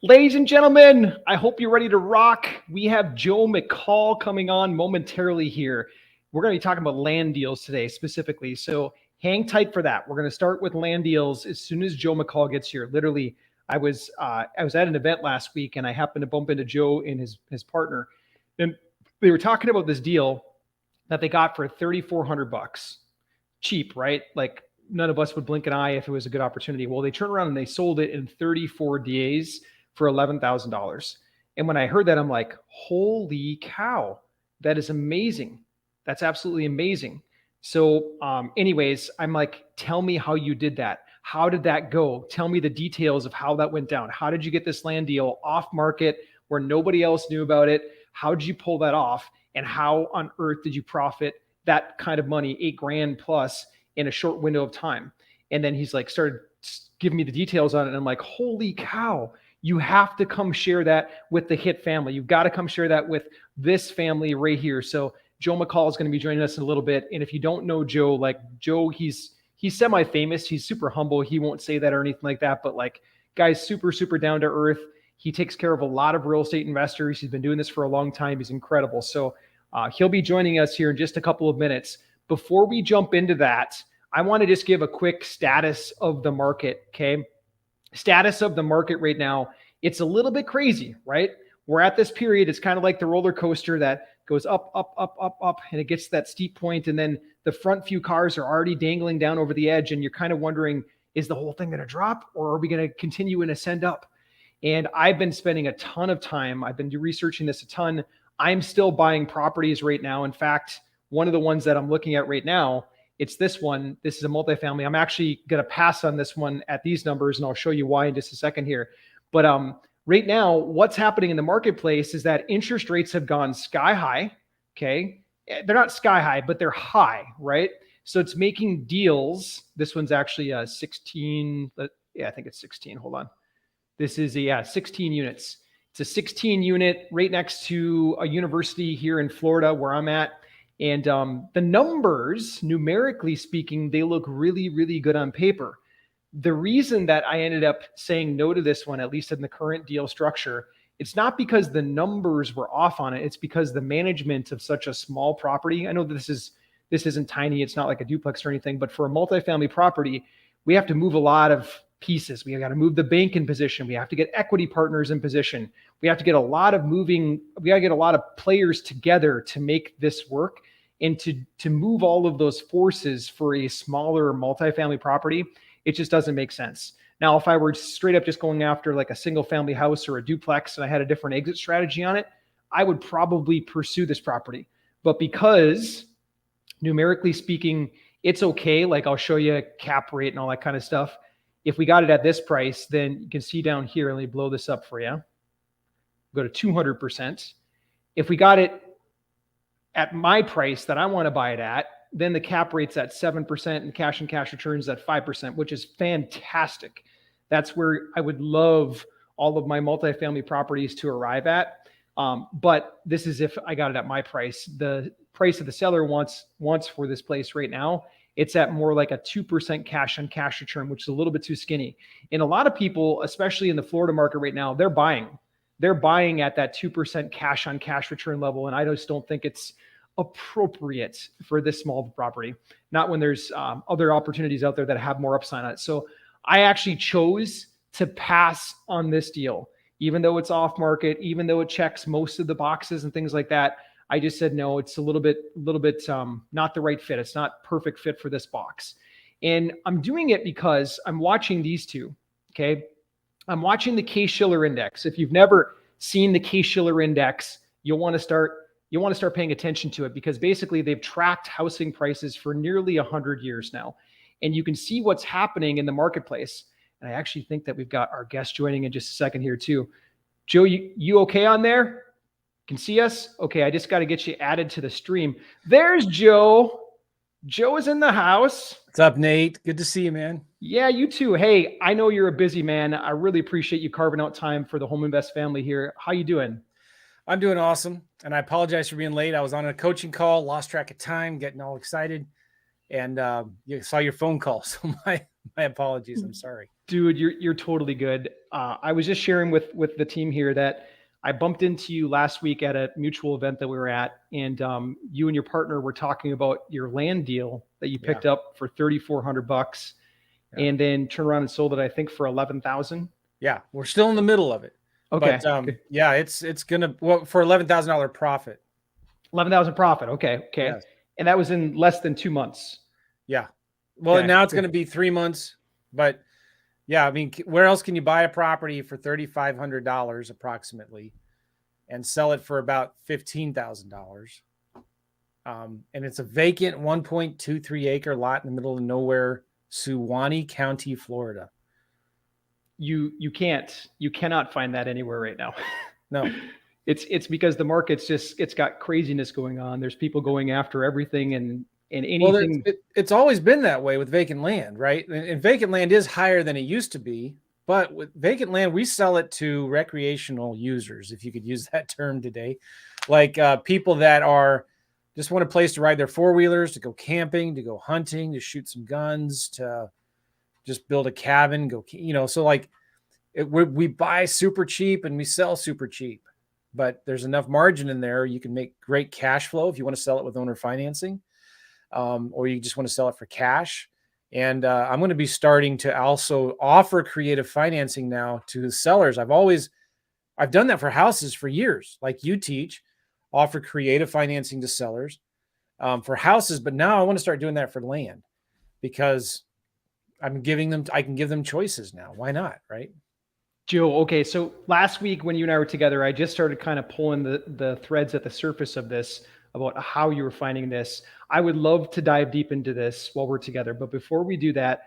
Ladies and gentlemen, I hope you're ready to rock. We have Joe McCall coming on momentarily here. We're going to be talking about land deals today specifically. So hang tight for that. We're going to start with land deals as soon as Joe McCall gets here. Literally, I was at an event last week and I happened to bump into Joe and his partner, and they were talking about this deal that they got for $3,400. Cheap, right? Like none of us would blink an eye if it was a good opportunity. Well, they turned around and they sold it in 34 days for $11,000. And when I heard that, I'm like, holy cow, that is amazing. That's absolutely amazing. So, anyways, I'm like, tell me how you did that. How did that go? Tell me the details of how that went down. How did you get this land deal off market where nobody else knew about it? How did you pull that off? And how on earth did you profit that kind of money, 8 grand plus, in a short window of time? And then he's like, started giving me the details on it. And I'm like, holy cow, you have to come share that with the Hit family. You've got to come share that with this family right here. So Joe McCall is going to be joining us in a little bit. And if you don't know Joe, like Joe, he's semi-famous. He's super humble. He won't say that or anything like that. But like, guy's super, super down to earth. He takes care of a lot of real estate investors. He's been doing this for a long time. He's incredible. So he'll be joining us here in just a couple of minutes. Before we jump into that, I want to just give a quick status of the market, okay? Status of the market right now, it's a little bit crazy, right? We're at this period. It's kind of like the roller coaster that goes up, up, up, up, up, and it gets to that steep point, and then the front few cars are already dangling down over the edge, and you're kind of wondering, is the whole thing going to drop, or are we going to continue and ascend up? And I've been spending a ton of time. I've been researching this a ton. I'm still buying properties right now. In fact, one of the ones that I'm looking at right now, it's this one. This is a multifamily. I'm actually going to pass on this one at these numbers, and I'll show you why in just a second here. But right now, what's happening in the marketplace is that interest rates have gone sky high, okay? They're not sky high, but they're high, right? So it's making deals. This one's actually 16. Yeah, I think it's 16. Hold on. This is 16 units. It's a 16 unit right next to a university here in Florida where I'm at. And the numbers, numerically speaking, they look really, really good on paper. The reason that I ended up saying no to this one, at least in the current deal structure, it's not because the numbers were off on it. It's because the management of such a small property. I know this isn't tiny. It's not like a duplex or anything, but for a multifamily property, we have to move a lot of pieces. We got to move the bank in position. We have to get equity partners in position. We have to get a lot of players together to make this work. And to move all of those forces for a smaller multifamily property, it just doesn't make sense. Now, if I were straight up just going after like a single family house or a duplex and I had a different exit strategy on it, I would probably pursue this property. But because numerically speaking, it's okay. Like I'll show you a cap rate and all that kind of stuff. If we got it at this price, then you can see down here, let me blow this up for you. Go to 200%. If we got it at my price that I want to buy it at, then the cap rate's at 7% and cash returns at 5%, which is fantastic. That's where I would love all of my multifamily properties to arrive at. But this is if I got it at my price. The price that the seller wants for this place right now, it's at more like a 2% cash return, which is a little bit too skinny. And a lot of people, especially in the Florida market right now, they're buying at that 2% cash return level. And I just don't think it's appropriate for this small property, not when there's other opportunities out there that have more upside on it. So I actually chose to pass on this deal, even though it's off market, even though it checks most of the boxes and things like that. I just said, no, it's a little bit not the right fit. It's not perfect fit for this box. And I'm doing it because I'm watching these two. Okay. I'm watching the Case-Shiller index. If you've never seen the Case-Shiller index, you'll want to start paying attention to it, because basically they've tracked housing prices for nearly 100 years now. And you can see what's happening in the marketplace. And I actually think that we've got our guest joining in just a second here too. Joe, you okay on there? Can see us? Okay, I just got to get you added to the stream. There's Joe. Joe is in the house. What's up, Nate? Good to see you, man. Yeah, you too. Hey, I know you're a busy man. I really appreciate you carving out time for the Home Invest family here. How you doing? I'm doing awesome, and I apologize for being late. I was on a coaching call, lost track of time, getting all excited, and you saw your phone call, so my apologies. I'm sorry. Dude, you're totally good. I was just sharing with the team here that I bumped into you last week at a mutual event that we were at, and you and your partner were talking about your land deal that you Yeah. picked up for $3,400, Yeah. and then turned around and sold it, I think, for 11,000. Yeah. We're still in the middle of it. Okay, But okay. yeah, it's gonna, well, for $11,000 profit. 11,000 profit. Okay, okay. Yes. And that was in less than 2 months. Yeah. Well, Okay, now it's okay. gonna be 3 months, but yeah, I mean, where else can you buy a property for $3,500 approximately and sell it for about $15,000? And it's a vacant 1.23 acre lot in the middle of nowhere, Suwannee County, Florida. You cannot find that anywhere right now. No. It's because the market's it's got craziness going on. There's people going after everything and Well, anything. it's always been that way with vacant land, right? And vacant land is higher than it used to be. But with vacant land, we sell it to recreational users, if you could use that term today, like people that are just want a place to ride their four-wheelers, to go camping, to go hunting, to shoot some guns, to just build a cabin, go, so like we buy super cheap and we sell super cheap, but there's enough margin in there. You can make great cash flow if you want to sell it with owner financing, or you just want to sell it for cash. And I'm going to be starting to also offer creative financing now to sellers. I've done that for houses for years, like you teach, offer creative financing to sellers for houses. But now I want to start doing that for land because I can give them choices now. Why not? Right. Joe, okay, so last week when you and I were together, I just started kind of pulling the threads at the surface of this about how you were finding this. I would love to dive deep into this while we're together, but before we do that,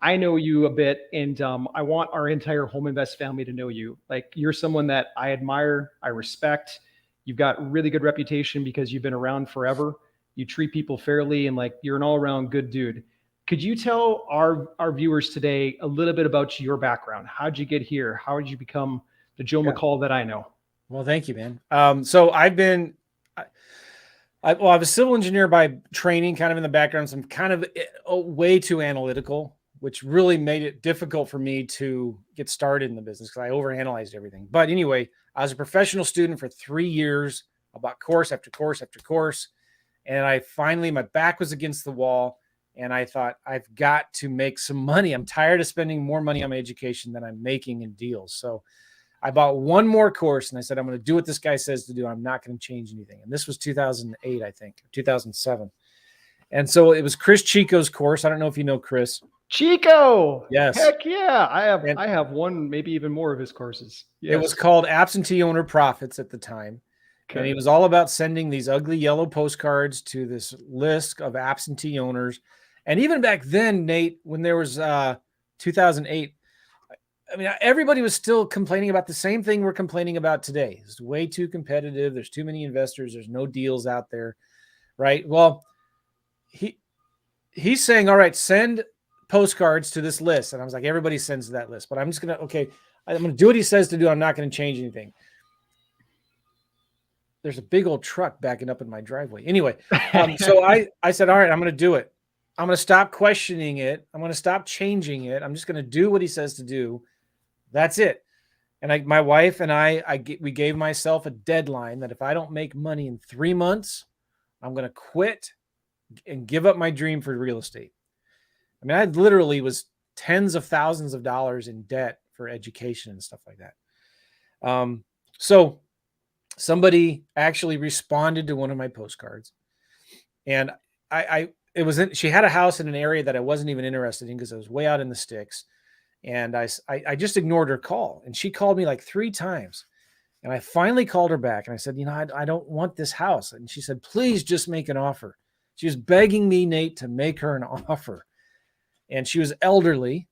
I know you a bit, and I want our entire Home Invest family to know you. Like, you're someone that I admire, I respect. You've got really good reputation because you've been around forever. You treat people fairly, and like you're an all-around good dude. Could you tell our viewers today a little bit about your background? How'd you get here? How did you become the Joe Yeah. McCall that I know? Well, thank you, man. So I was a civil engineer by training, kind of in the background. So I'm kind of way too analytical, which really made it difficult for me to get started in the business because I overanalyzed everything. But anyway, I was a professional student for 3 years. I bought course after course after course. And I finally, my back was against the wall. And I thought, I've got to make some money. I'm tired of spending more money on my education than I'm making in deals. So I bought one more course and I said, I'm going to do what this guy says to do. I'm not going to change anything. And this was 2008, I think, 2007. And so it was Chris Chico's course. I don't know if you know Chris. Chico. Yes. Heck yeah. I have one, maybe even more of his courses. Yes. It was called Absentee Owner Profits at the time. Okay. And he was all about sending these ugly yellow postcards to this list of absentee owners. And even back then, Nate, when there was 2008, I mean, everybody was still complaining about the same thing we're complaining about today. It's way too competitive. There's too many investors. There's no deals out there, right? Well, he's saying, all right, send postcards to this list. And I was like, everybody sends to that list. But I'm just going to do what he says to do. I'm not going to change anything. There's a big old truck backing up in my driveway. Anyway, so I said, all right, I'm going to do it. I'm going to stop questioning it. I'm going to stop changing it. I'm just going to do what he says to do. That's it. And my wife and we gave myself a deadline that if I don't make money in 3 months, I'm going to quit and give up my dream for real estate. I mean, I literally was tens of thousands of dollars in debt for education and stuff like that. So somebody actually responded to one of my postcards, and she had a house in an area that I wasn't even interested in because I was way out in the sticks. And I just ignored her call, and she called me like 3 times. And I finally called her back and I said, I don't want this house. And she said, please just make an offer. She was begging me, Nate, to make her an offer. And she was elderly.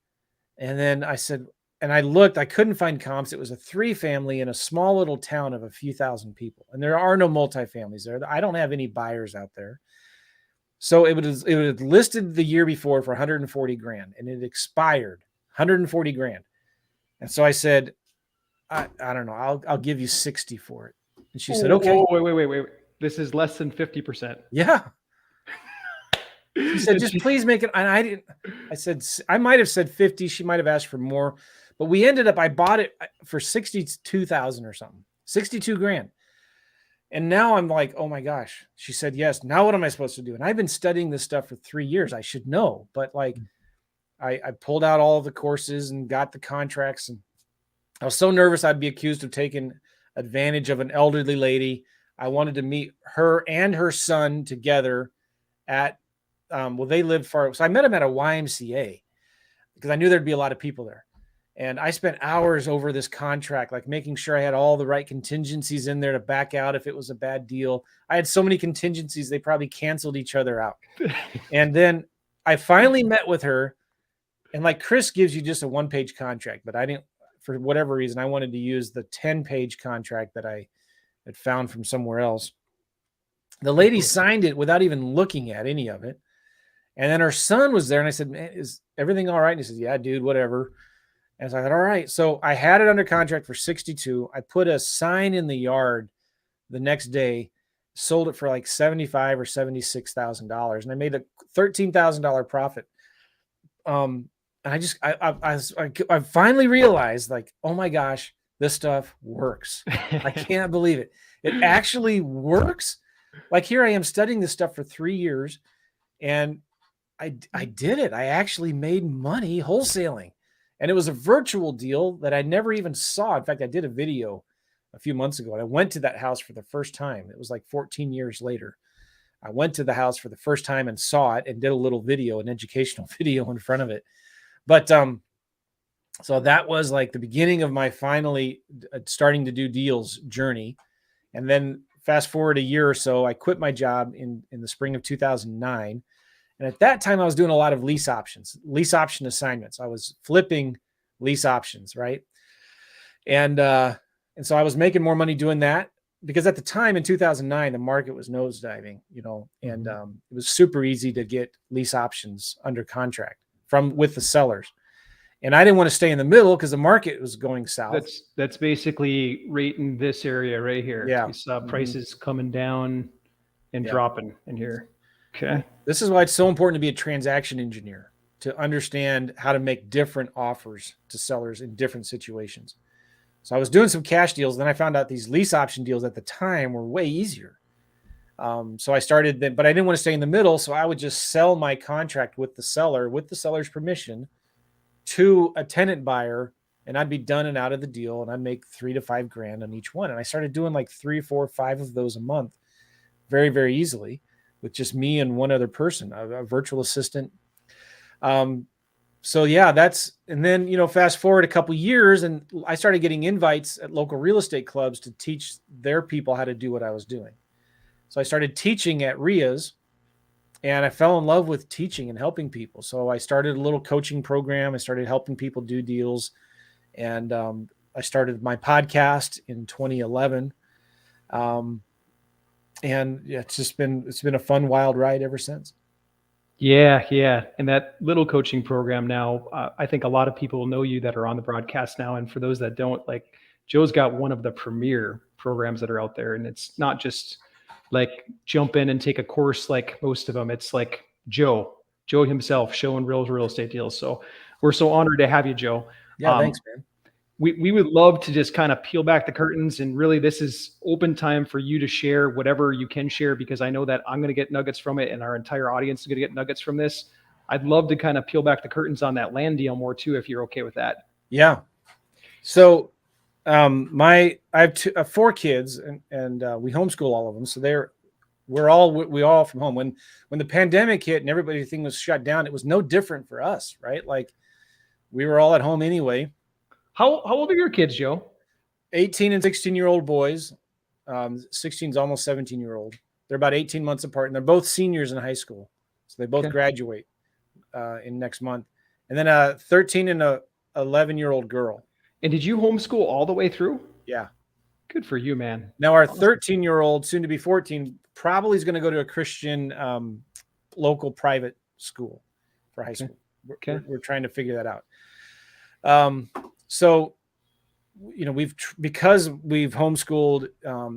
And then I said, and I looked, I couldn't find comps. It was a 3-family in a small little town of a few thousand people. And there are no multifamilies there. I don't have any buyers out there. So it was listed the year before for 140 grand, and it expired 140 grand. And so I said, I don't know, I'll give you 60 for it. And she said, okay. Wait. This is less than 50%. Yeah. She said, just please make it. And I didn't, I said, I might have said 50. She might have asked for more, but we ended up, I bought it for 62,000 or something, 62 grand. And now I'm like, oh my gosh. She said, yes. Now what am I supposed to do? And I've been studying this stuff for 3 years. I should know, but like I pulled out all of the courses and got the contracts. And I was so nervous I'd be accused of taking advantage of an elderly lady. I wanted to meet her and her son together at, well, they lived far. So I met him at a YMCA because I knew there'd be a lot of people there. And I spent hours over this contract, like making sure I had all the right contingencies in there to back out if it was a bad deal. I had so many contingencies, they probably canceled each other out. And then I finally met with her. And like Chris gives you just a 1-page contract, but I didn't, for whatever reason, I wanted to use the 10-page contract that I had found from somewhere else. The lady signed it without even looking at any of it. And then her son was there. And I said, man, is everything all right? And he said, yeah, dude, whatever. And so I thought, all right. So I had it under contract for 62. I put a sign in the yard the next day, sold it for like $75,000 or $76,000. And I made a $13,000 profit. And I finally realized, like, oh my gosh, this stuff works. I can't believe it. It actually works. Like here I am studying this stuff for 3 years and I did it. I actually made money wholesaling. And it was a virtual deal that I never even saw. In fact, I did a video a few months ago and I went to that house for the first time. It was like 14 years later. I went to the house for the first time and saw it and did a little video, an educational video in front of it. But so that was like the beginning of my finally starting to do deals journey. And then fast forward a year or so, I quit my job in the spring of 2009. And at that time, I was doing a lot of lease option assignments. I was flipping lease options, right? And so I was making more money doing that because at the time in 2009, the market was nosediving, and it was super easy to get lease options under contract with the sellers. And I didn't want to stay in the middle because the market was going south. That's basically right in this area right here. Yeah. We saw prices coming down and dropping in here. Okay. This is why it's so important to be a transaction engineer, to understand how to make different offers to sellers in different situations. So I was doing some cash deals. Then I found out these lease option deals at the time were way easier. So I started then, but I didn't want to stay in the middle. So I would just sell my contract with the seller, with the seller's permission, to a tenant buyer, and I'd be done and out of the deal. And I'd make $3,000 to $5,000 on each one. And I started doing like 3, 4, 5 of those a month very, very easily with just me and one other person, a virtual assistant. So yeah, and then, fast forward a couple years and I started getting invites at local real estate clubs to teach their people how to do what I was doing. So I started teaching at RIAs and I fell in love with teaching and helping people. So I started a little coaching program. I started helping people do deals. And I started my podcast in 2011. And yeah, it's been a fun, wild ride ever since. Yeah. And that little coaching program now, I think a lot of people know you that are on the broadcast now. And for those that don't, like Joe's got one of the premier programs that are out there. And it's not just like jump in and take a course like most of them. It's like Joe himself showing real estate deals. So we're so honored to have you, Joe. Yeah, thanks, man. We would love to just kind of peel back the curtains, and really this is open time for you to share whatever you can share, because I know that I'm going to get nuggets from it and our entire audience is going to get nuggets from this. I'd love to kind of peel back the curtains on that land deal more too, if you're okay with that. Yeah. So I have 4 kids and we homeschool all of them. So we all from home. When the pandemic hit and everything was shut down, it was no different for us, right? Like we were all at home anyway. How old are your kids, Joe? 18 and 16-year-old boys. 16 is almost 17-year-old. They're about 18 months apart, and they're both seniors in high school. So they both graduate in next month. And then a 13 and a 11-year-old girl. And did you homeschool all the way through? Yeah. Good for you, man. Now our 13-year-old, soon to be 14, probably is going to go to a Christian local private school for high school. Okay. We're trying to figure that out. So, because we've homeschooled,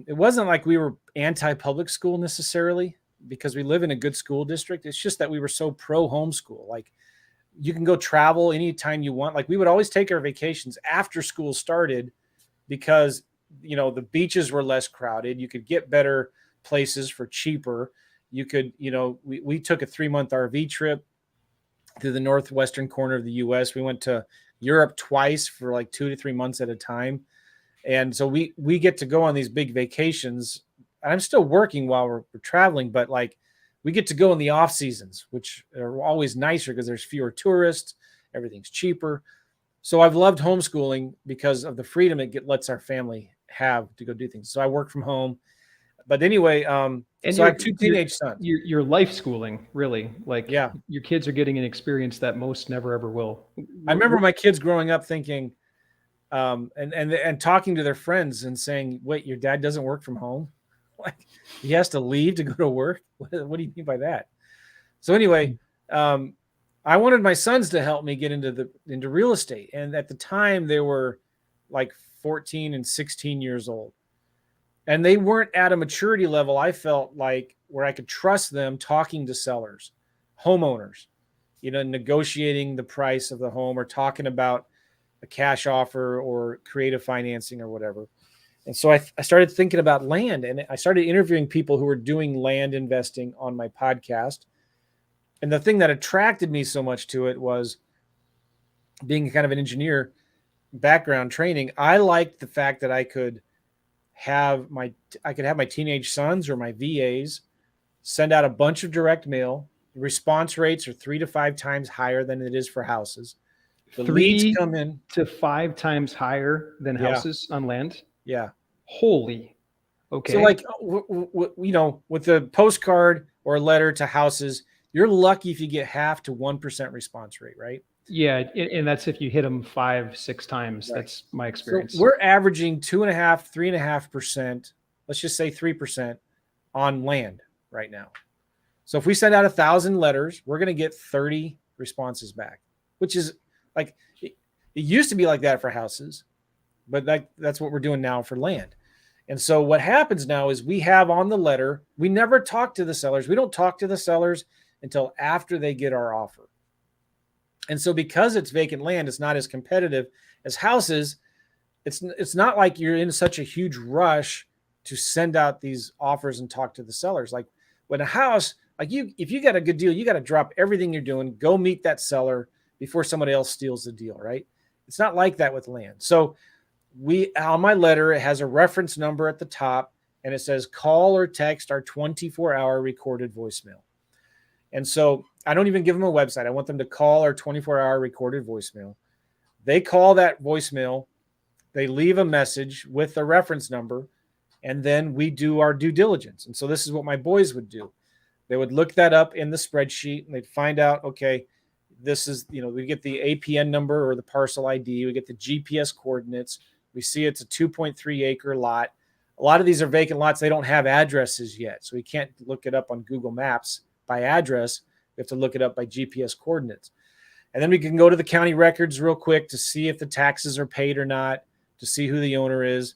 it wasn't like we were anti-public school necessarily. because we live in a good school district. It's just that we were so pro homeschool. Like, you can go travel anytime you want. Like, we would always take our vacations after school started because, the beaches were less crowded. You could get better places for cheaper. You could, we took a 3-month RV trip through the northwestern corner of the US. We went to Europe twice for like 2 to 3 months at a time. And so we get to go on these big vacations. I'm still working while we're traveling, but like, we get to go in the off seasons, which are always nicer because there's fewer tourists, everything's cheaper. So I've loved homeschooling because of the freedom it lets our family have to go do things. So I work from home. But anyway, And so I have 2 teenage sons. You're life schooling, really. Like, Yeah. Your kids are getting an experience that most never ever will. I remember my kids growing up thinking, and talking to their friends and saying, "Wait, your dad doesn't work from home? Like, he has to leave to go to work? What do you mean by that?" So anyway, I wanted my sons to help me get into real estate, and at the time they were like 14 and 16 years old, and they weren't at a maturity level, I felt like, where I could trust them talking to sellers, homeowners, negotiating the price of the home or talking about a cash offer or creative financing or whatever. And so I started thinking about land, and I started interviewing people who were doing land investing on my podcast. And the thing that attracted me so much to it was, being kind of an engineer background training, I liked the fact that I could have my teenage sons or my VAs send out a bunch of direct mail. The response rates are 3 to 5 times higher than it is for houses. The leads come in 3 to 5 times higher than houses on land. Yeah. Holy. Okay. So like, with the postcard or a letter to houses, you're lucky if you get half to 1% response rate, right? Yeah. And that's if you hit them 5-6 times. Right. That's my experience. So we're averaging 2.5%, 3.5%. Let's just say 3% on land right now. So if we send out 1,000 letters, we're going to get 30 responses back, which is like, it used to be like that for houses, but that's what we're doing now for land. And so what happens now is we have on the letter, we never talk to the sellers. We don't talk to the sellers until after they get our offer. And so because it's vacant land, it's not as competitive as houses. It's not like you're in such a huge rush to send out these offers and talk to the sellers. Like, when a house, like, if you got a good deal, you got to drop everything you're doing, go meet that seller before somebody else steals the deal, right? It's not like that with land. So on my letter, it has a reference number at the top, and it says call or text our 24-hour recorded voicemail. And so I don't even give them a website. I want them to call our 24-hour recorded voicemail. They call that voicemail, they leave a message with the reference number, and then we do our due diligence. And so this is what my boys would do. They would look that up in the spreadsheet, and they'd find out, okay, this is, we get the APN number or the parcel ID. We get the GPS coordinates. We see it's a 2.3 acre lot. A lot of these are vacant lots. They don't have addresses yet. So we can't look it up on Google Maps by address. We have to look it up by GPS coordinates. And then we can go to the county records real quick to see if the taxes are paid or not, to see who the owner is.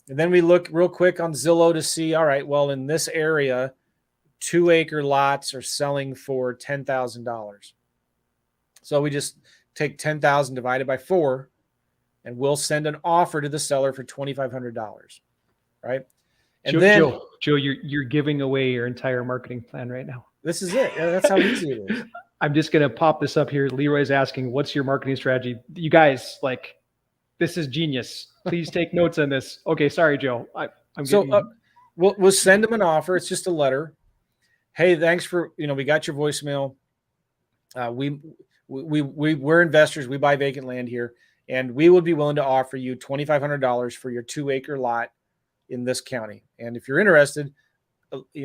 And then we look real quick on Zillow to see, all right, well, in this area, 2 acre lots are selling for $10,000. So we just take 10,000 divided by 4, and we'll send an offer to the seller for $2,500, right? And Joe, you're giving away your entire marketing plan right now. This is it. Yeah, that's how easy it is. I'm just going to pop this up here. Leroy's asking, what's your marketing strategy? You guys, like, this is genius. Please take notes on this. Okay, sorry, Joe. We'll send them an offer. It's just a letter. Hey, thanks for, we got your voicemail. We're investors. We buy vacant land here, and we would be willing to offer you $2,500 for your 2 acre lot in this county. And if you're interested,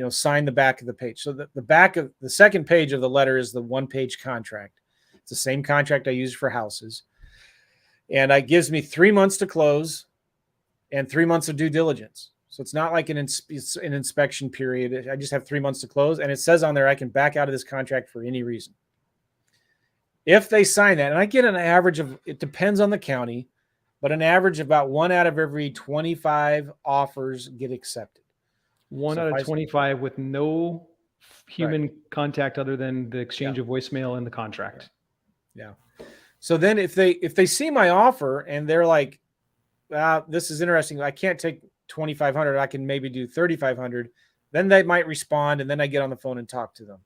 sign the back of the page. So the back of the second page of the letter is the 1-page contract. It's the same contract I use for houses. And it gives me 3 months to close and 3 months of due diligence. So it's not like an inspection period. I just have 3 months to close. And it says on there, I can back out of this contract for any reason. If they sign that, and I get an average of, it depends on the county, but an average about 1 out of every 25 offers get accepted. One out of 25 with no human contact other than the exchange of voicemail and the contract. Yeah. So then if they see my offer and they're like, this is interesting, I can't take 2,500, I can maybe do 3,500, then they might respond, and then I get on the phone and talk to them.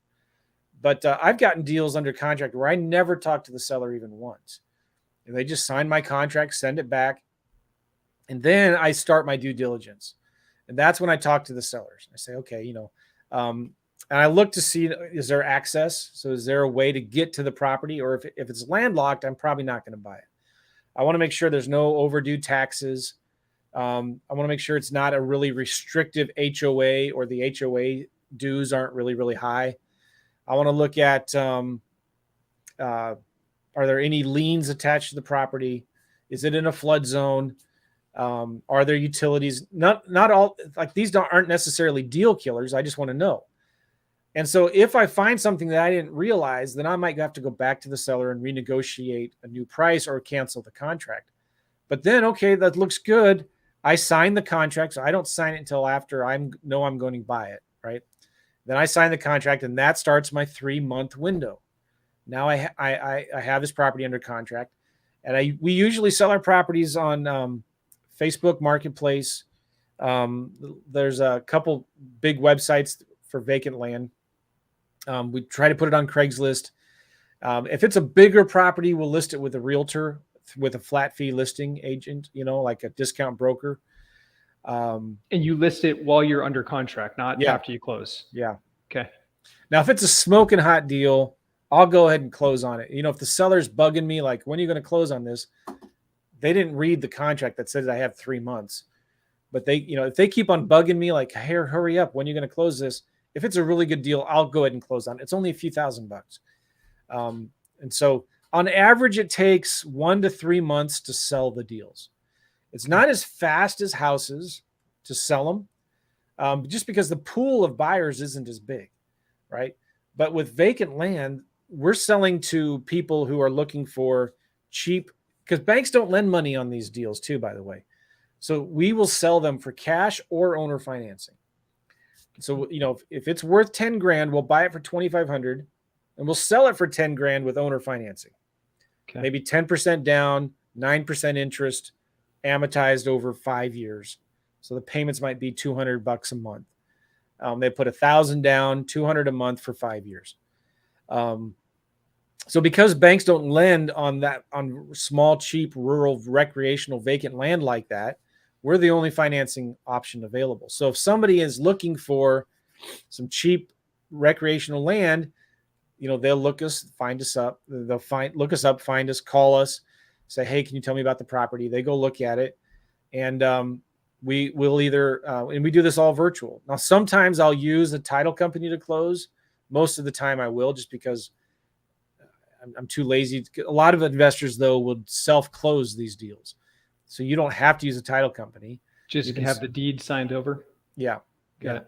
But I've gotten deals under contract where I never talk to the seller even once. And they just sign my contract, send it back, and then I start my due diligence. And that's when I talk to the sellers. I say, okay, and I look to see, is there access? So is there a way to get to the property? Or if it's landlocked, I'm probably not going to buy it. I want to make sure there's no overdue taxes. I want to make sure it's not a really restrictive HOA, or the HOA dues aren't really, really high. I want to look at, are there any liens attached to the property? Is it in a flood zone? Are there utilities? Not all, like these aren't necessarily deal killers. I just want to know. And so if I find something that I didn't realize, then I might have to go back to the seller and renegotiate a new price or cancel the contract. But then, okay, that looks good. I sign the contract. So I don't sign it until after I know I'm going to buy it, right? Then I sign the contract, and that starts my 3-month window. Now I have this property under contract, and we usually sell our properties on Facebook Marketplace. There's a couple big websites for vacant land. We try to put it on Craigslist. If it's a bigger property, we'll list it with a realtor, with a flat fee listing agent, like a discount broker. And you list it while you're under contract, not after you close. Yeah. Okay. Now, if it's a smoking hot deal, I'll go ahead and close on it. If the seller's bugging me, like, when are you going to close on this? They didn't read the contract that says I have 3 months. But if they keep on bugging me, like, hey, hurry up, when are you going to close this? If it's a really good deal, I'll go ahead and close on it. It's only a few $1,000s. And so on average, it takes 1 to 3 months to sell the deals. It's not as fast as houses to sell them, just because the pool of buyers isn't as big, right? But with vacant land, we're selling to people who are looking for cheap, because banks don't lend money on these deals too, by the way. So we will sell them for cash or owner financing. So, if it's worth 10 grand, we'll buy it for 2,500, and we'll sell it for 10 grand with owner financing. Okay. Maybe 10% down, 9% interest, amortized over 5 years. So the payments might be $200 a month. They put 1,000 down, 200 a month for 5 years. So because banks don't lend on small, cheap, rural, recreational, vacant land like that, we're the only financing option available. So if somebody is looking for some cheap recreational land, they'll look us, find us up. They'll look us up, find us, call us, say, hey, can you tell me about the property? They go look at it, and we will either, and we do this all virtual. Now, sometimes I'll use a title company to close. Most of the time I will, just because I'm too lazy. A lot of investors, though, would self-close these deals. So you don't have to use a title company. Just have the deed signed over. Yeah. Got it.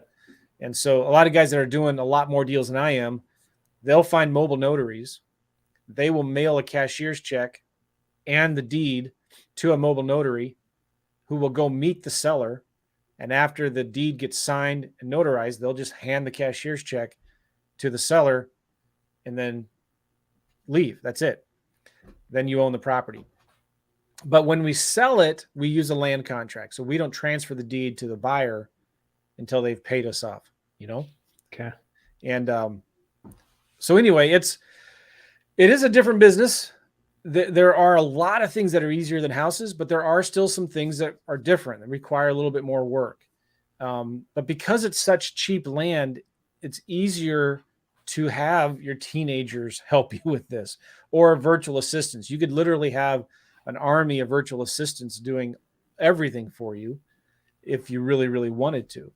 And so a lot of guys that are doing a lot more deals than I am, they'll find mobile notaries. They will mail a cashier's check and the deed to a mobile notary, who will go meet the seller. And after the deed gets signed and notarized, they'll just hand the cashier's check to the seller and then leave. That's it. Then you own the property. But when we sell it, we use a land contract. So we don't transfer the deed to the buyer until they've paid us off, Okay. And so anyway, it is a different business. There are a lot of things that are easier than houses, but there are still some things that are different and require a little bit more work. But because it's such cheap land, it's easier to have your teenagers help you with this, or virtual assistants. You could literally have an army of virtual assistants doing everything for you if you really, really wanted to,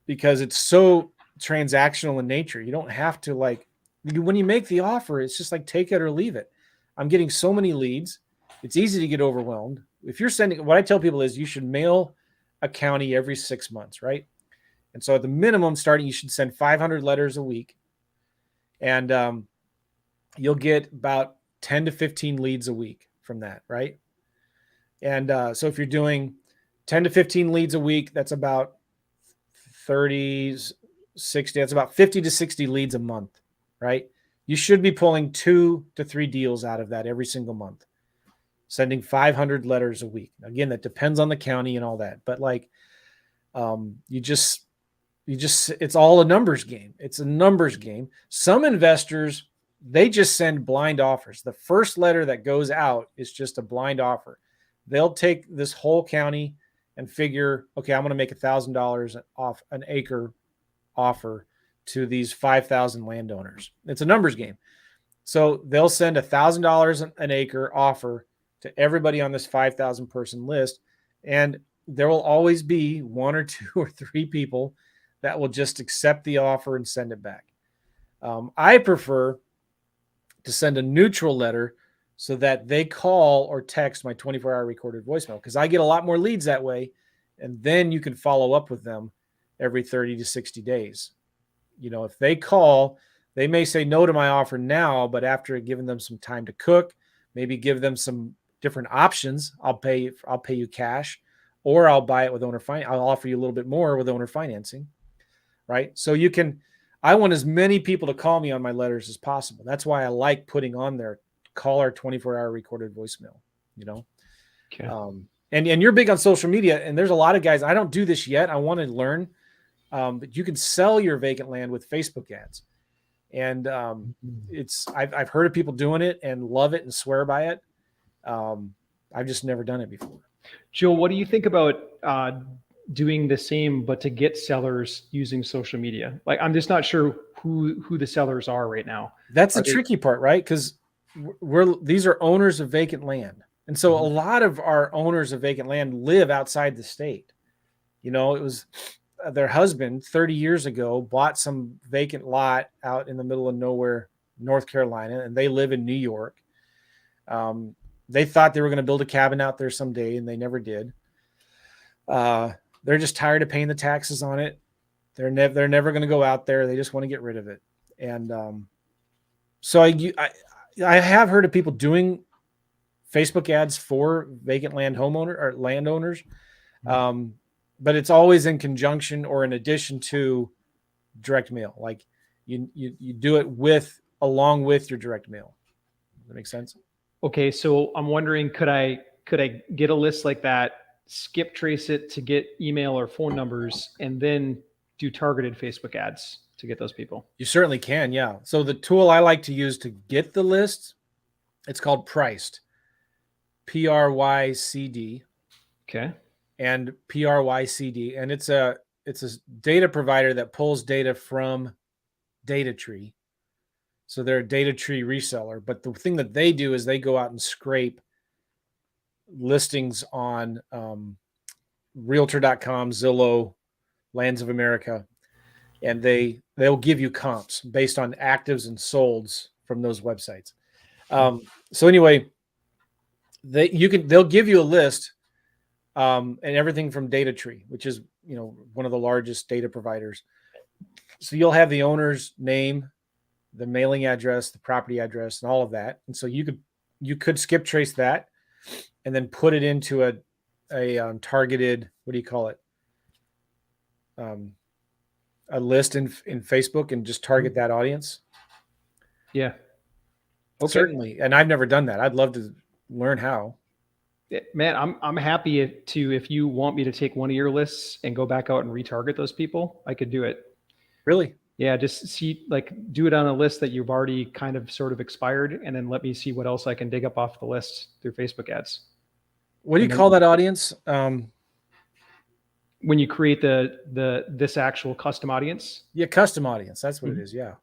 because it's so transactional in nature. You don't have to, when you make the offer, it's just like, take it or leave it. I'm getting so many leads. It's easy to get overwhelmed. If you're sending, what I tell people is you should mail a county every 6 months, right? And so at the minimum starting, you should send 500 letters a week, and you'll get about 10 to 15 leads a week from that, right? And so if you're doing 10 to 15 leads a week, that's about 30 60, that's about 50 to 60 leads a month, right? You should be pulling 2 to 3 deals out of that every single month, sending 500 letters a week. Again, that depends on the county and all that, but like, you just, it's all a numbers game. It's a numbers game. Some investors, they just send blind offers. The first letter that goes out is just a blind offer. They'll take this whole county and figure, okay, I'm going to make $1,000 off an acre offer to these 5,000 landowners. It's a numbers game. So they'll send $1,000 an acre offer to everybody on this 5,000 person list. And there will always be 1 or 2 or 3 people that will just accept the offer and send it back. I prefer to send a neutral letter so that they call or text my 24-hour recorded voicemail, because I get a lot more leads that way. And then you can follow up with them every 30 to 60 days. You know, if they call, they may say no to my offer now, but after giving them some time to cook, maybe give them some different options. I'll pay you cash, or I'll buy it with owner finance. I'll offer you a little bit more with owner financing, right? So I want as many people to call me on my letters as possible. That's why I like putting on there, call our 24-hour recorded voicemail, you know? Okay. And you're big on social media, and there's a lot of guys, I don't do this yet. I want to learn, but you can sell your vacant land with Facebook ads. And I've heard of people doing it and love it and swear by it. I've just never done it before. Joe, what do you think about doing the same, but to get sellers using social media? Like, I'm just not sure who the sellers are right now. That's the tricky part, right? Because these are owners of vacant land. And so a lot of our owners of vacant land live outside the state. You know, it was their husband 30 years ago bought some vacant lot out in the middle of nowhere, North Carolina, and they live in New York. They thought they were going to build a cabin out there someday, and they never did. They're just tired of paying the taxes on it. They're never going to go out there. They just want to get rid of it. And so I have heard of people doing Facebook ads for vacant land homeowner or landowners. But it's always in conjunction or in addition to direct mail. Like you do it along with your direct mail. Does that make sense? Okay. So I'm wondering, could I get a list like that, skip trace it to get email or phone numbers, and then do targeted Facebook ads to get those people? You certainly can. Yeah. So the tool I like to use to get the list, it's called Priced, PRYCD. Okay. And PRYCD. And it's a data provider that pulls data from DataTree. So they're a DataTree reseller. But the thing that they do is they go out and scrape listings on Realtor.com, Zillow, Lands of America, and they'll give you comps based on actives and solds from those websites. So anyway, they'll give you a list, and everything from DataTree, which is, you know, one of the largest data providers. So you'll have the owner's name, the mailing address, the property address, and all of that. And so you could skip trace that, and then put it into a targeted, what do you call it? A list in Facebook, and just target that audience. Yeah. Okay. Certainly. And I've never done that. I'd love to learn how. Man, I'm happy if you want me to take one of your lists and go back out and retarget those people, I could do it. Really? Yeah. Just do it on a list that you've already kind of sort of expired, and then let me see what else I can dig up off the list through Facebook ads. What do you call that audience? When you create this actual custom audience. Yeah, custom audience. That's what it is. Yeah.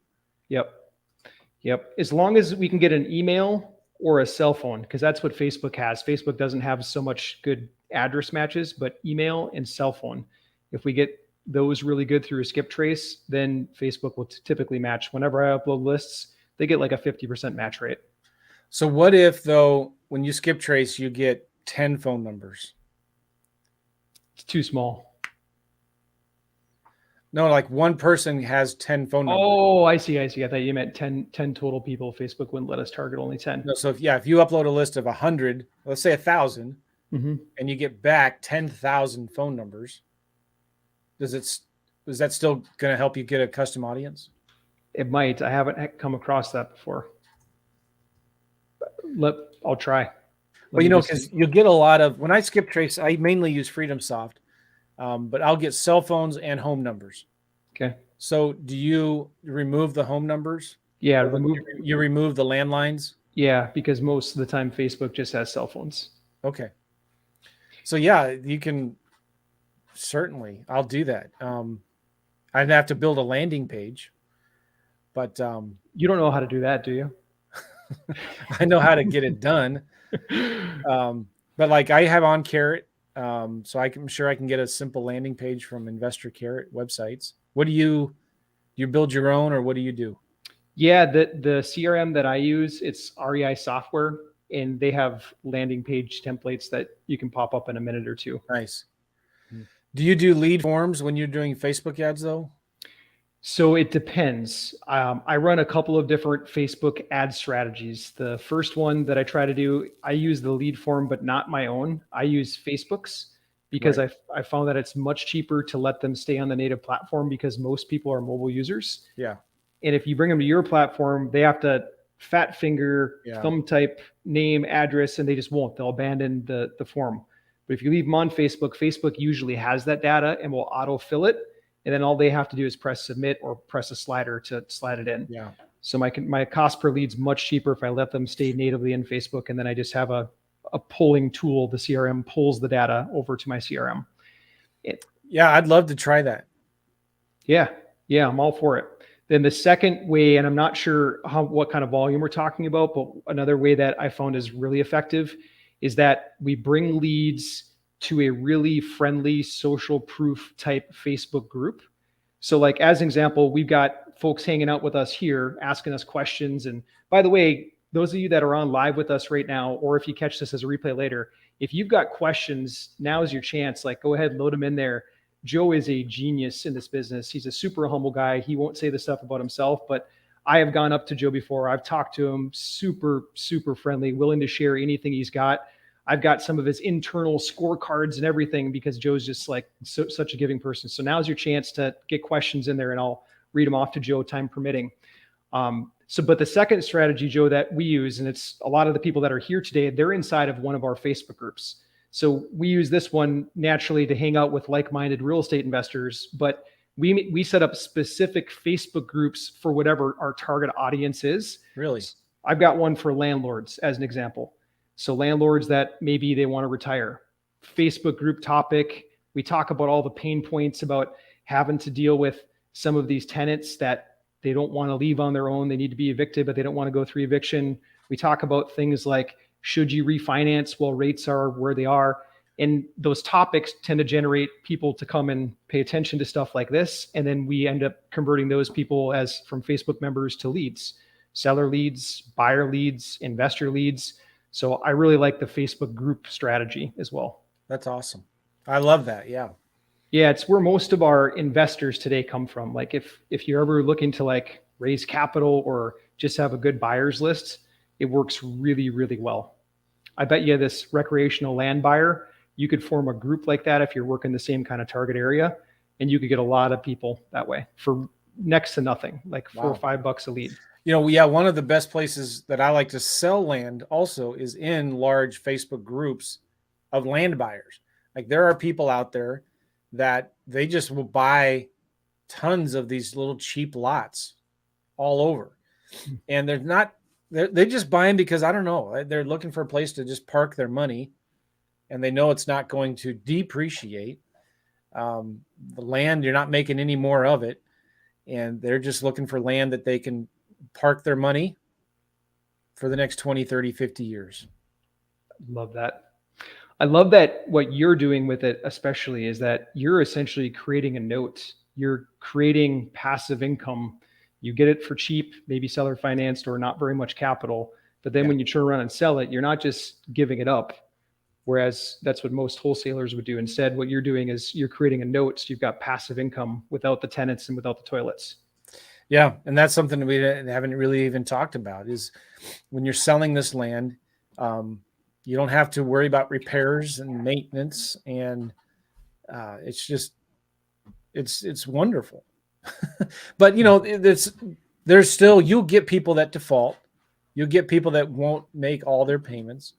Yep. As long as we can get an email or a cell phone, because that's what Facebook has. Facebook doesn't have so much good address matches, but email and cell phone. If we get those really good through a skip trace, then Facebook will typically match. Whenever I upload lists, they get like a 50% match rate. So what if, though, when you skip trace, you get 10 phone numbers? It's too small. No, like one person has 10 phone numbers. Oh, I see. I thought you meant 10 total people. Facebook wouldn't let us target only 10. No, so if you upload a list of 100, let's say 1,000, and you get back 10,000 phone numbers, is that still going to help you get a custom audience? It might. I haven't come across that before. I'll try. Well, because you'll get a lot of, when I skip trace, I mainly use FreedomSoft, but I'll get cell phones and home numbers. Okay. So do you remove the home numbers? Yeah, you remove the landlines? Yeah, because most of the time Facebook just has cell phones. Okay. So yeah, you can certainly, I'll do that. I'd have to build a landing page, but you don't know how to do that, do you? I know how to get it done. But like I have on Carrot, so I'm sure I can get a simple landing page from Investor Carrot websites. What do you build your own, or what do you do? Yeah, the CRM that I use, it's REI software, and they have landing page templates that you can pop up in a minute or two. Nice. Do you do lead forms when you're doing Facebook ads though? So it depends. I run a couple of different Facebook ad strategies. The first one that I try to do, I use the lead form, but not my own. I use Facebook's because Right. I found that it's much cheaper to let them stay on the native platform because most people are mobile users. Yeah. And if you bring them to your platform, they have to fat finger, thumb type, name, address, and they just won't. They'll abandon the form. But if you leave them on Facebook, Facebook usually has that data and will autofill it. And then all they have to do is press submit or press a slider to slide it in. Yeah. So my cost per lead's much cheaper if I let them stay natively in Facebook, and then I just have a pulling tool. The CRM pulls the data over to my CRM. Yeah, I'd love to try that. Yeah, I'm all for it. Then the second way, and I'm not sure what kind of volume we're talking about, but another way that I found is really effective is that we bring leads to a really friendly social proof type Facebook group. So like as an example, we've got folks hanging out with us here, asking us questions. And by the way, those of you that are on live with us right now, or if you catch this as a replay later, if you've got questions, now's your chance. Like go ahead, load them in there. Joe is a genius in this business. He's a super humble guy. He won't say the stuff about himself, but I have gone up to Joe before. I've talked to him, super, super friendly, willing to share anything he's got. I've got some of his internal scorecards and everything because Joe's just like such a giving person. So now's your chance to get questions in there and I'll read them off to Joe, time permitting. But the second strategy, Joe, that we use, and it's a lot of the people that are here today, they're inside of one of our Facebook groups. So we use this one naturally to hang out with like-minded real estate investors, but we set up specific Facebook groups for whatever our target audience is. Really? I've got one for landlords as an example. So landlords that maybe they want to retire. Facebook group topic. We talk about all the pain points about having to deal with some of these tenants that they don't want to leave on their own. They need to be evicted, but they don't want to go through eviction. We talk about things like, should you refinance while rates are where they are? And those topics tend to generate people to come and pay attention to stuff like this. And then we end up converting those people as from Facebook members to leads, seller leads, buyer leads, investor leads. So I really like the Facebook group strategy as well. That's awesome. I love that. Yeah. Yeah, it's where most of our investors today come from. Like if you're ever looking to like raise capital or just have a good buyers list, it works really, really well. I bet you this recreational land buyer, you could form a group like that if you're working the same kind of target area, and you could get a lot of people that way for next to nothing, like $4 or $5 a lead. One of the best places that I like to sell land also is in large Facebook groups of land buyers. Like there are people out there that they just will buy tons of these little cheap lots all over. And they just buy them because, I don't know, they're looking for a place to just park their money and they know it's not going to depreciate. The land, you're not making any more of it. And they're just looking for land that they can park their money for the next 20, 30, 50 years. Love that. I love that what you're doing with it, especially, is that you're essentially creating a note. You're creating passive income. You get it for cheap, maybe seller financed or not very much capital. But then when you turn around and sell it, you're not just giving it up. Whereas that's what most wholesalers would do. Instead, what you're doing is you're creating a note. So you've got passive income without the tenants and without the toilets. Yeah. And that's something that we haven't really even talked about is when you're selling this land, you don't have to worry about repairs and maintenance. And it's just It's wonderful. But there's still, you'll get people that default. You'll get people that won't make all their payments.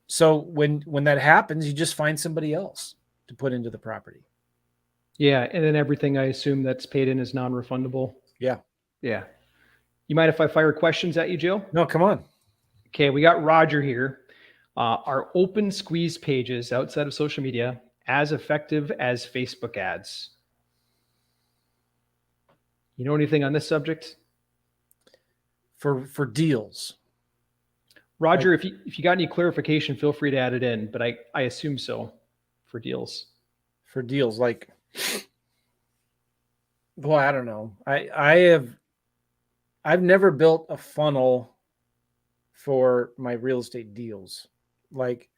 So when that happens, you just find somebody else to put into the property. Yeah, and then everything I assume that's paid in is non-refundable. Yeah. Yeah. You mind if I fire questions at you, Joe? No, come on. Okay, we got Roger here. Are open squeeze pages outside of social media as effective as Facebook ads? You know anything on this subject? For deals. Roger, if you got any clarification, feel free to add it in, but I assume so for deals. For deals, like, boy, I don't know. I've never built a funnel for my real estate deals. Like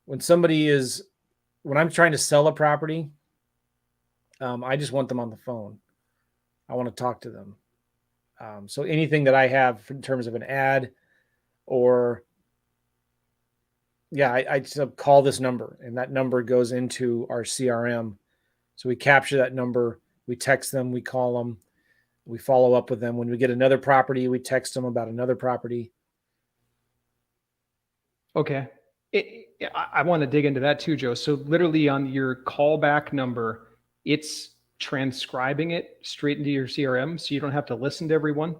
when I'm trying to sell a property, I just want them on the phone. I want to talk to them. So anything that I have in terms of an ad or I just call this number, and that number goes into our CRM. So we capture that number, we text them, we call them, we follow up with them. When we get another property, we text them about another property. Okay. I want to dig into that too, Joe. So literally on your callback number, it's transcribing it straight into your CRM, so you don't have to listen to everyone?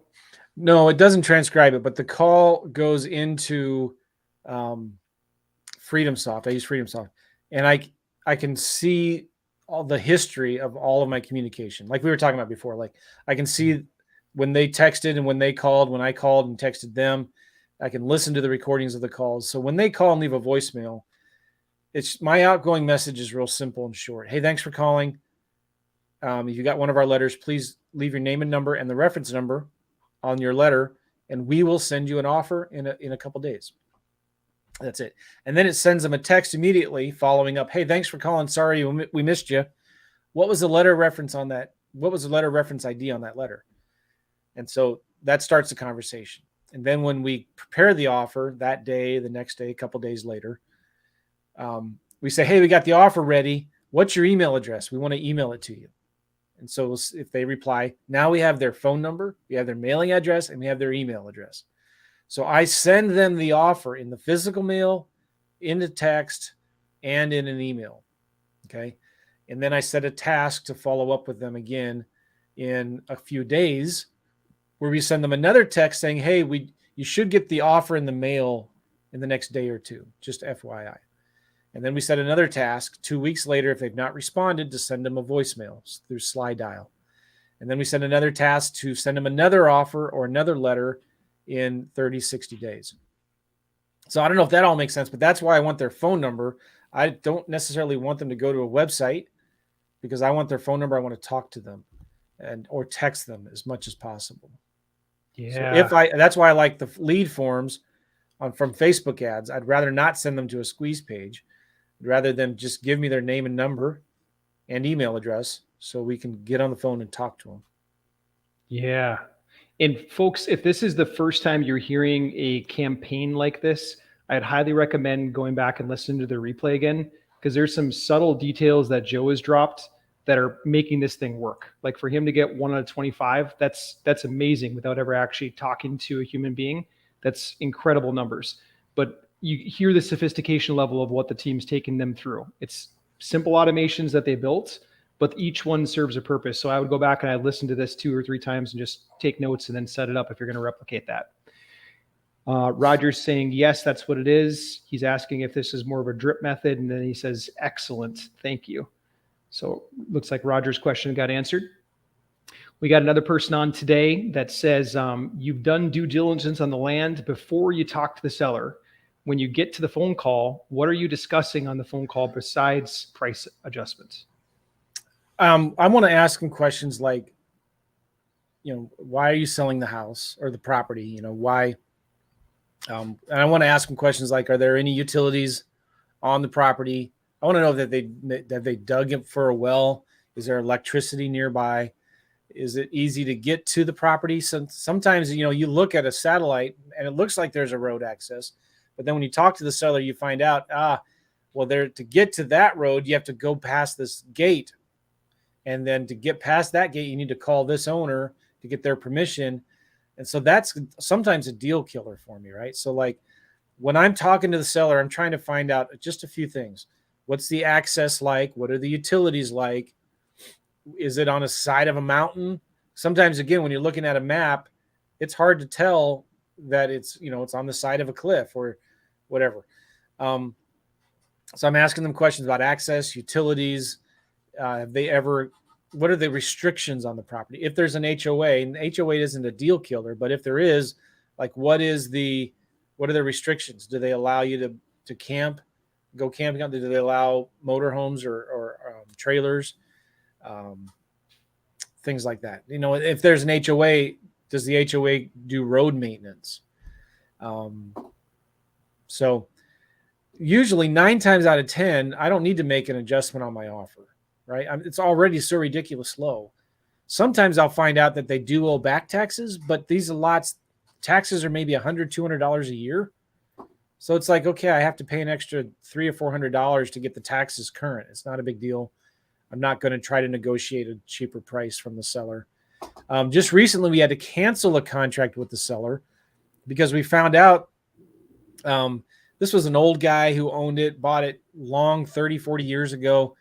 No, it doesn't transcribe it, but the call goes into FreedomSoft. I use FreedomSoft, and I can see all the history of all of my communication. Like we were talking about before, like I can see when they texted and when they called, when I called and texted them. I can listen to the recordings of the calls. So when they call and leave a voicemail, it's my outgoing message is real simple and short. Hey, thanks for calling. If you got one of our letters, please leave your name and number and the reference number on your letter, and we will send you an offer in a couple days. That's it. And then it sends them a text immediately following up. Hey, thanks for calling. Sorry we missed you. What was the letter reference on that? What was the letter reference ID on that letter? And so that starts the conversation. And then when we prepare the offer that day, the next day, a couple days later, we say, hey, we got the offer ready. What's your email address? We want to email it to you. And so if they reply, now we have their phone number, we have their mailing address, and we have their email address. So I send them the offer in the physical mail, in the text, and in an email. Okay. And then I set a task to follow up with them again in a few days, where we send them another text saying, hey, you should get the offer in the mail in the next day or two, just FYI. And then we set another task 2 weeks later, if they've not responded, to send them a voicemail through Slide Dial. And then we send another task to send them another offer or another letter in 30, 60 days. So I don't know if that all makes sense, but that's why I want their phone number. I don't necessarily want them to go to a website, because I want their phone number. I want to talk to them or text them as much as possible. Yeah. So that's why I like the lead forms from Facebook ads. I'd rather not send them to a squeeze page, rather than just give me their name and number and email address so we can get on the phone and talk to them. Yeah. And folks, if this is the first time you're hearing a campaign like this, I'd highly recommend going back and listening to the replay again, because there's some subtle details that Joe has dropped that are making this thing work. Like for him to get 1 out of 25, that's amazing without ever actually talking to a human being. That's incredible numbers. But you hear the sophistication level of what the team's taking them through. It's simple automations that they built, but each one serves a purpose. So I would go back and I'd listen to this 2 or 3 times and just take notes and then set it up if you're going to replicate that. Roger's saying, yes, that's what it is. He's asking if this is more of a drip method. And then he says, excellent. Thank you. So looks like Roger's question got answered. We got another person on today that says, you've done due diligence on the land before you talk to the seller. When you get to the phone call, what are you discussing on the phone call besides price adjustments? I want to ask them questions like, why are you selling the house or the property? Why? And I want to ask them questions like, are there any utilities on the property? I want to know that they dug it for a well. Is there electricity nearby? Is it easy to get to the property? Sometimes, you look at a satellite and it looks like there's a road access, but then when you talk to the seller, you find out, to get to that road, you have to go past this gate And then to get past that gate, you need to call this owner to get their permission. And so that's sometimes a deal killer for me, right? So like when I'm talking to the seller, I'm trying to find out just a few things. What's the access like? What are the utilities like? Is it on a side of a mountain? Sometimes, again, when you're looking at a map, it's hard to tell that it's, it's on the side of a cliff or whatever. So I'm asking them questions about access, utilities. What are the restrictions on the property? If there's an HOA, and the HOA isn't a deal killer, but if there is, like, what are the restrictions? Do they allow you to camp, go camping out? Do they allow motorhomes or trailers? Things like that. If there's an HOA, does the HOA do road maintenance? So usually 9 times out of 10, I don't need to make an adjustment on my offer, right? It's already so ridiculous low. Sometimes I'll find out that they do owe back taxes, but these lots, taxes are maybe $100, $200 a year. So it's like, okay, I have to pay an extra $300 or $400 to get the taxes current. It's not a big deal. I'm not going to try to negotiate a cheaper price from the seller. Just recently, we had to cancel a contract with the seller because we found out this was an old guy who owned it, bought it long, 30, 40 years ago.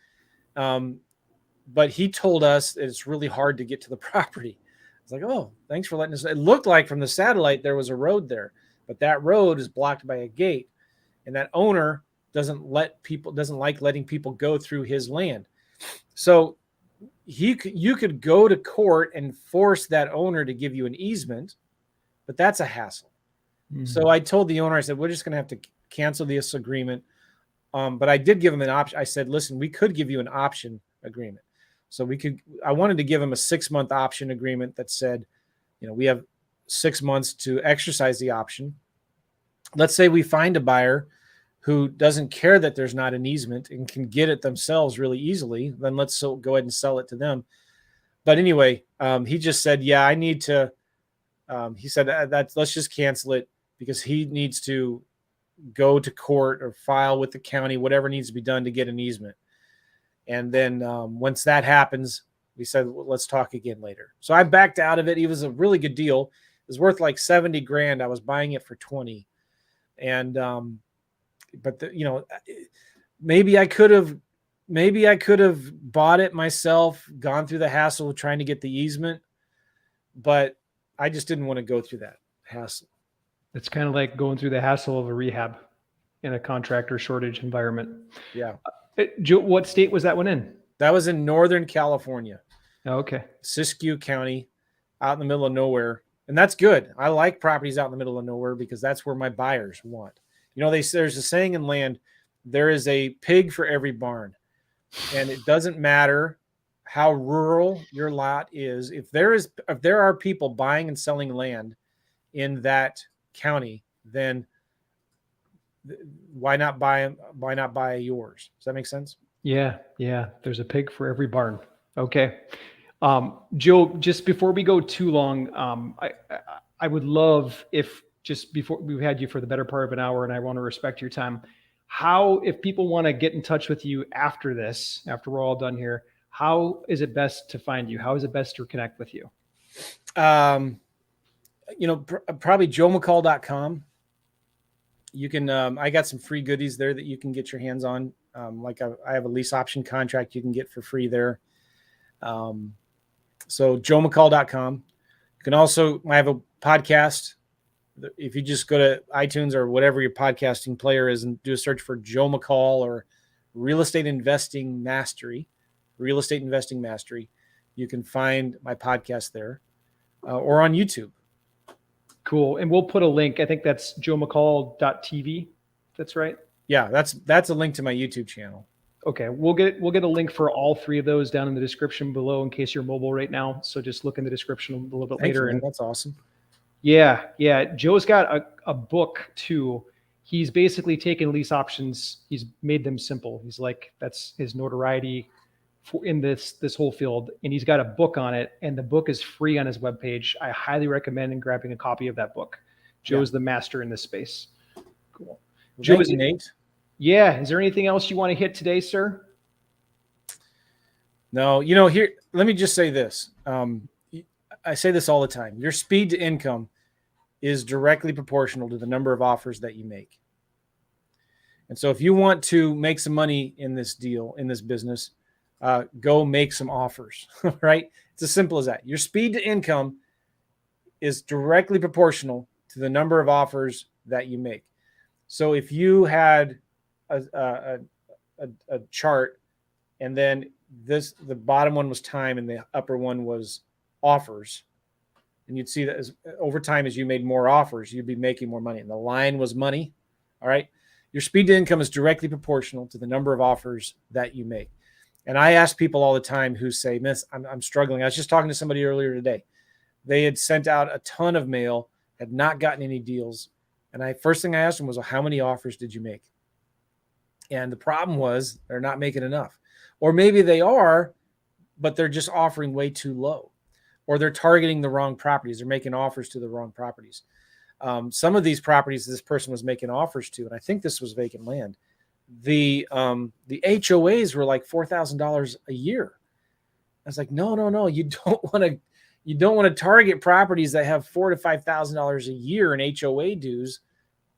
But he told us that it's really hard to get to the property. It's like, oh, thanks for letting us. It looked like from the satellite there was a road there, but that road is blocked by a gate. And that owner doesn't like letting people go through his land. So you could go to court and force that owner to give you an easement, but that's a hassle. Mm-hmm. So I told the owner, I said, we're just going to have to cancel this agreement. But I did give him an option. I said, listen, we could give you an option agreement. So I wanted to give him a 6-month option agreement that said, we have 6 months to exercise the option. Let's say we find a buyer who doesn't care that there's not an easement and can get it themselves really easily, then let's go ahead and sell it to them. But anyway, he just said, yeah, I need to, he said, let's just cancel it because he needs to go to court or file with the county, whatever needs to be done to get an easement. And then once that happens, we said, well, let's talk again later. So I backed out of it. It was a really good deal. It was worth like 70 grand. I was buying it for 20. And, but maybe I could have bought it myself, gone through the hassle of trying to get the easement, but I just didn't want to go through that hassle. It's kind of like going through the hassle of a rehab in a contractor shortage environment. Yeah. Joe, what state was that one in? That was in Northern California. Oh, okay. Siskiyou County, out in the middle of nowhere. And that's good. I like properties out in the middle of nowhere because that's where my buyers want. There's a saying in land, there is a pig for every barn. And it doesn't matter how rural your lot is. If there are people buying and selling land in that county, then why not buy yours? Does that make sense? Yeah. There's a pig for every barn. Okay. Joe, just before we go too long, I would love if just before we've had you for the better part of an hour and I want to respect your time. If people want to get in touch with you after we're all done here, how is it best to find you? How is it best to connect with you? Probably joemccall.com. You can, I got some free goodies there that you can get your hands on. I have a lease option contract you can get for free there. So joemccall.com. You can also, I have a podcast. If you just go to iTunes or whatever your podcasting player is and do a search for Joe McCall or Real Estate Investing Mastery, you can find my podcast there or on YouTube. Cool. And we'll put a link. I think that's joemccall.tv. That's right. Yeah, that's a link to my YouTube channel. Okay. We'll get a link for all 3 of those down in the description below in case you're mobile right now. So just look in the description a little bit later. And that's awesome. Yeah. Joe's got a book too. He's basically taken lease options. He's made them simple. He's like, that's his notoriety in this whole field. And he's got a book on it, and the book is free on his webpage. I highly recommend grabbing a copy of that book. Joe's the master in this space. Cool. Joe, is Nate. Yeah. Is there anything else you want to hit today, sir? No, here, let me just say this. I say this all the time. Your speed to income is directly proportional to the number of offers that you make. And so if you want to make some money in this deal, in this business, go make some offers, right? It's as simple as that. Your speed to income is directly proportional to the number of offers that you make. So if you had a chart, and then the bottom one was time and the upper one was offers, and you'd see that over time, as you made more offers, you'd be making more money. And the line was money. All right. Your speed to income is directly proportional to the number of offers that you make. And I ask people all the time who say, Miss, I'm struggling. I was just talking to somebody earlier today. They had sent out a ton of mail, had not gotten any deals. And first thing I asked them was, well, how many offers did you make? And the problem was they're not making enough. Or maybe they are, but they're just offering way too low. Or they're targeting the wrong properties. They're making offers to the wrong properties. Some of these properties this person was making offers to, and I think this was vacant land, the HOAs were like $4,000 a year. I was like, no, you don't want to target properties that have $4,000 to $5,000 a year in HOA dues.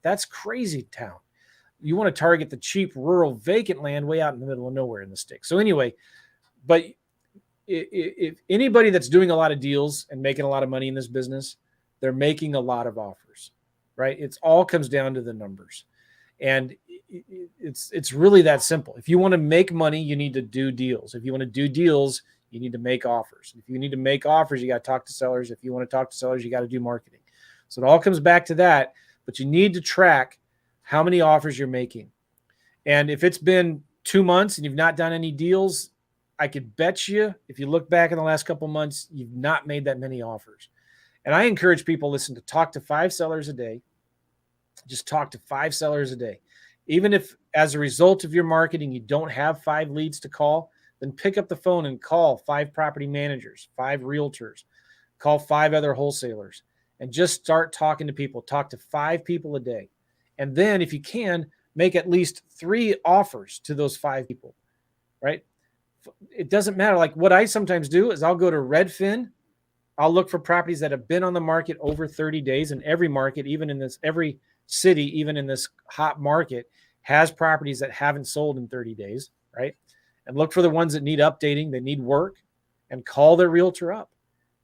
That's crazy town. You want to target the cheap rural vacant land way out in the middle of nowhere in the sticks. So anyway, but if anybody that's doing a lot of deals and making a lot of money in this business, they're making a lot of offers, right? It's all comes down to the numbers. And it's really that simple. If you want to make money, you need to do deals. If you want to do deals, you need to make offers. If you need to make offers, you got to talk to sellers. If you want to talk to sellers, you got to do marketing. So it all comes back to that, but you need to track how many offers you're making. And if it's been 2 months and you've not done any deals, I could bet you, if you look back in the last couple of months, you've not made that many offers. And I encourage people, listen, to talk to 5 sellers a day. Just talk to 5 sellers a day. Even if as a result of your marketing, you don't have 5 leads to call, then pick up the phone and call 5 property managers, 5 realtors, call 5 other wholesalers, and just start talking to people. Talk to 5 people a day. And then if you can, make at least 3 offers to those 5 people, right? It doesn't matter. Like what I sometimes do is I'll go to Redfin. I'll look for properties that have been on the market over 30 days, and every market, even in this, every city, even in this hot market, has properties that haven't sold in 30 days, right? And look for the ones that need updating, that need work, and call their realtor up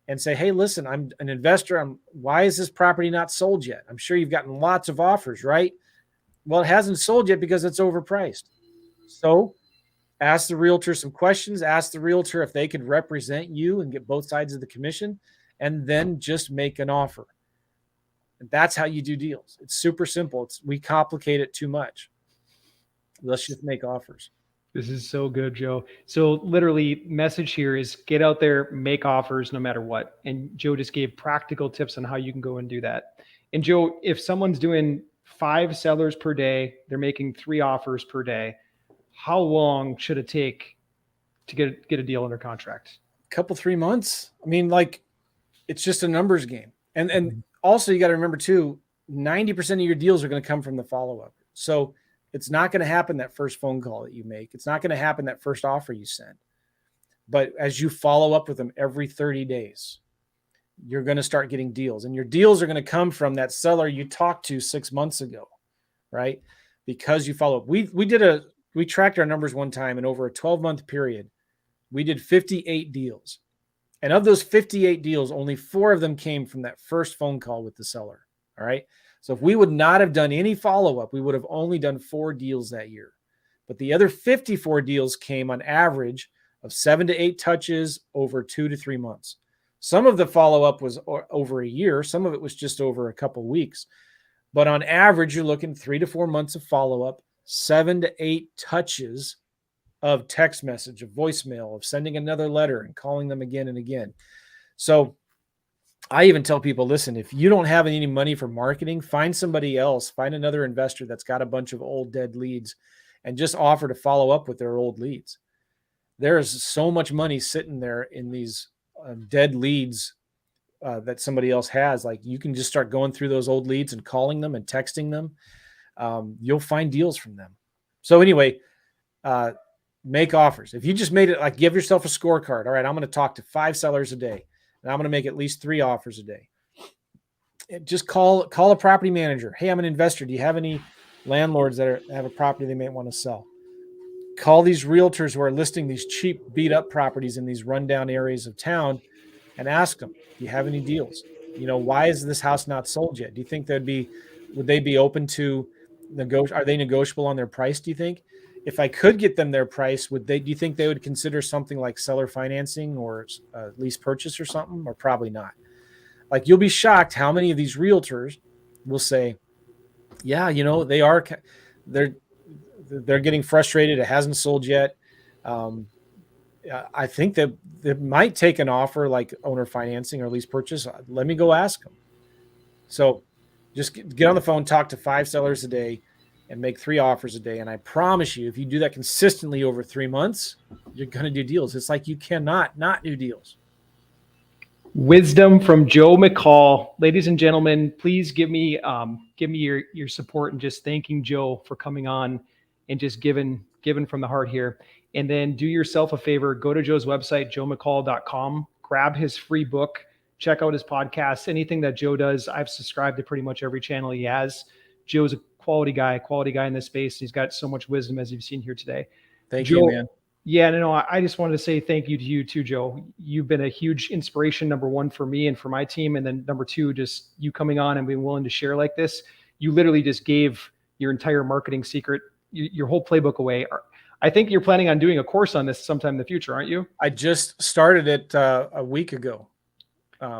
and say, hey, listen, I'm an investor. Why is this property not sold yet? I'm sure you've gotten lots of offers, right? Well, it hasn't sold yet because it's overpriced. So ask the realtor some questions. Ask the realtor if they could represent you and get both sides of the commission, and then just make an offer. And that's how you do deals. It's super simple. We complicate it too much. Let's just make offers. This is so good, Joe. So literally, message here is get out there, make offers no matter what. And Joe just gave practical tips on how you can go and do that. And Joe, if someone's doing 5 sellers per day, they're making 3 offers per day, how long should it take to get a deal under contract? A couple, 3 months. I mean, like, it's just a numbers game. And also you got to remember too, 90% of your deals are going to come from the follow-up. So it's not going to happen that first phone call that you make. It's not going to happen that first offer you send. But as you follow up with them every 30 days, you're going to start getting deals. And your deals are going to come from that seller you talked to 6 months ago, right? Because you follow up. We tracked our numbers one time, and over a 12-month period, we did 58 deals. And of those 58 deals, only 4 of them came from that first phone call with the seller. All right. So if we would not have done any follow-up, we would have only done 4 deals that year. But the other 54 deals came on average of 7 to 8 touches over 2 to 3 months. Some of the follow-up was over a year. Some of it was just over a couple of weeks. But on average, you're looking 3 to 4 months of follow-up, 7 to 8 touches of text message, of voicemail, of sending another letter and calling them again and again. So I even tell people, listen, if you don't have any money for marketing, find somebody else, find another investor that's got a bunch of old dead leads, and just offer to follow up with their old leads. There is so much money sitting there in these dead leads that somebody else has. Like, you can just start going through those old leads and calling them and texting them. You'll find deals from them. So anyway, make offers. If you just made it like give yourself a scorecard. All right, I'm going to talk to 5 sellers a day, and I'm going to make at least 3 offers a day. Just call a property manager. Hey, I'm an investor. Do you have any landlords that have a property they may want to sell? Call these realtors who are listing these cheap, beat up properties in these rundown areas of town and ask them, do you have any deals? Why is this house not sold yet? Do you think would they be open to are they negotiable on their price? Do you think if I could get them their price, do you think they would consider something like seller financing or lease purchase or something, or probably not? Like, you'll be shocked how many of these realtors will say, yeah, they're getting frustrated. It hasn't sold yet. I think that they might take an offer like owner financing or lease purchase. Let me go ask them. So just get on the phone, talk to 5 sellers a day, and make 3 offers a day. And I promise you, if you do that consistently over 3 months, you're going to do deals. It's like you cannot not do deals. Wisdom from Joe McCall. Ladies and gentlemen, please give me your support and just thanking Joe for coming on and just giving from the heart here. And then do yourself a favor, go to Joe's website, joemccall.com, grab his free book, check out his podcast, anything that Joe does. I've subscribed to pretty much every channel he has. Joe's a quality guy in this space. He's got so much wisdom, as you've seen here today. Thank Joe, you, man. Yeah, no, I just wanted to say thank you to you too, Joe. You've been a huge inspiration, number one, for me and for my team. And then number two, just you coming on and being willing to share like this. You literally just gave your entire marketing secret, your whole playbook away. I think you're planning on doing a course on this sometime in the future, aren't you? I just started it a week ago.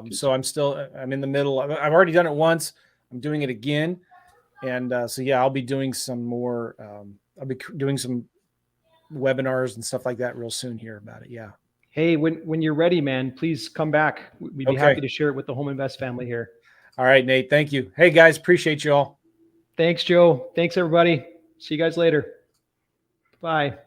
So I'm in the middle. I've already done it once. I'm doing it again. And so, yeah, I'll be doing some more. I'll be doing some webinars and stuff like that real soon here about it. Yeah. Hey, when you're ready, man, please come back. We'd be happy to share it with the Home Invest family here. All right, Nate. Thank you. Hey, guys, appreciate you all. Thanks, Joe. Thanks, everybody. See you guys later. Bye.